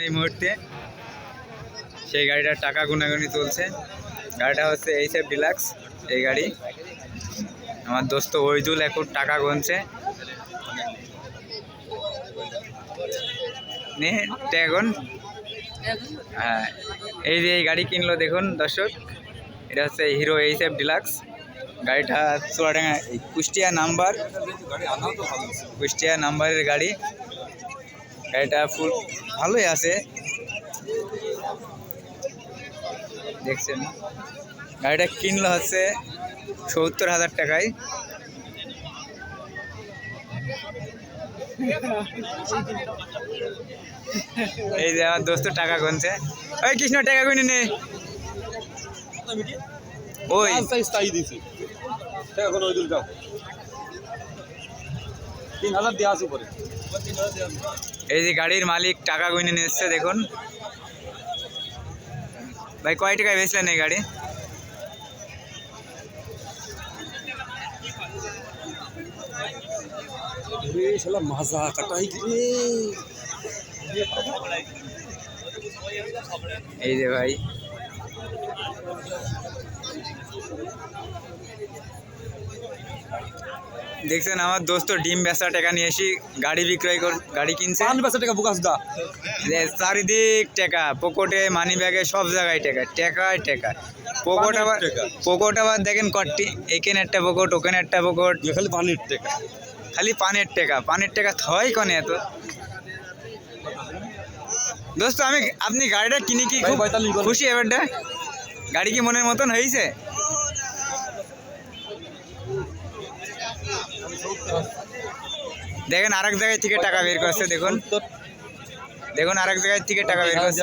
এই মুহূর্তে সেই গাড়িটার টাকা গুনাগুনি চলছে। গাড়িটা হচ্ছে এইচএফ ডিলাক্স। এই গাড়ি আমার দোস্ত ওইদুল এখন টাকা গুনছে। নে ট্যাগন, হ্যাঁ এই যে এই গাড়ি কিনলো দেখুন দর্শক, এটা হচ্ছে হিরো এইচএফ ডিলাক্স। গাড়িটা চুয়াডাঙ্গা কুষ্টিয়া নাম্বারের গাড়ি। গাড়িটা ফুল ভালোই আছে দেখছেন। গাড়িটা কিনলো হচ্ছে ৭০,০০০ টাকায়। এই যে আমার দোস্ত টাকা গুনছে। ওই কৃষ্ণ টাকা গুনি নে। ওই এই যে গাড়ির মালিক টাকা গুনে নিয়ে এসছে দেখুন। ভাই কয় টাকায় বেচলেন এই গাড়ি? এই যে ভাই দেখছেন আমার দোস্ত ডিম বেচা টাকা নিয়ে এসে গাড়ি বিক্রয় গাড়ি কিনছে। চারিদিক টাকা, পকেটে মানি ব্যাগে সব জায়গায় টাকা, টাকায় টাকা। পকেট আবার দেখেন কটি, এখানে একটা পকেট, ওখানে একটা পকেট, খালি পানির টাকা, খালি পানের টাকা। পানের টাকা থয় কনে এত দোস্ত? আপনি গাড়িটা কিনে কি খুশি? এবারটা গাড়ি কি মনের মতন হয়েছে? দেখেন আরেক জায়গায় থেকে টাকা বের করছে, দেখুন দেখুন আরেক জায়গায় থেকে টাকা বের করছে।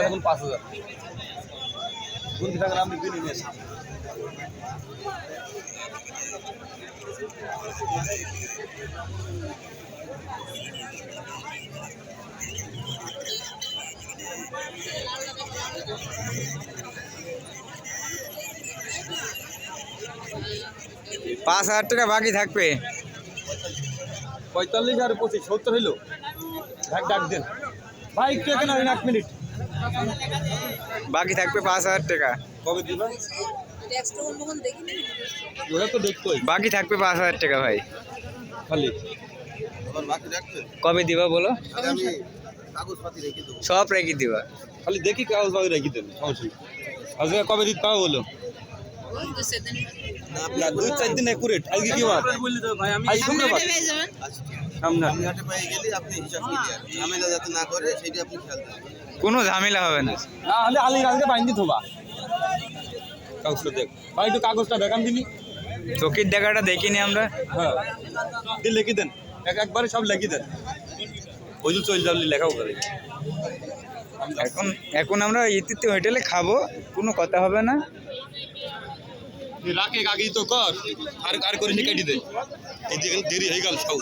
৫,০০০ টাকা বাকি থাকবে। ৪৫ আর ২৫ ৭০ হইলো। ডাক দেন ভাই, একটু এখানে 1 মিনিট বাকি থাকবে ৫,০০০ টাকা। কবে দিবা? ওরা তো দেখতোই। বাকি থাকবে ৫,০০০ টাকা ভাই। খালি কবে দিবা বলো? সব রেখে দিবা। খালি দেখি কাগজ বাগজ রেখে দেন। আজকে কবে দিতে পাবো বলো? ২-৪ দিন একুরেট। আজকে কি বার? আজ শুক্রবার। কোনো ঝামেলা হবে না। আলিগঞ্জে বাইন্দি থোবা কাগজটা দেখ ভাই, একটু কাগজটা দেখান দিনি। চোখের দেখাটা দেখিনি আমরা। হ্যাঁ দিন লিখে দেন, একবারে সব লিখে দেন। ওই চল যাবলি লেখাও করে। এখন আমরা ইতিতে হোটেলে খাবো, কোনো কথা হবে না। রাখে আগে তো কর, আর করে কেটে দে। এই দেরি হয়ে গেল সব।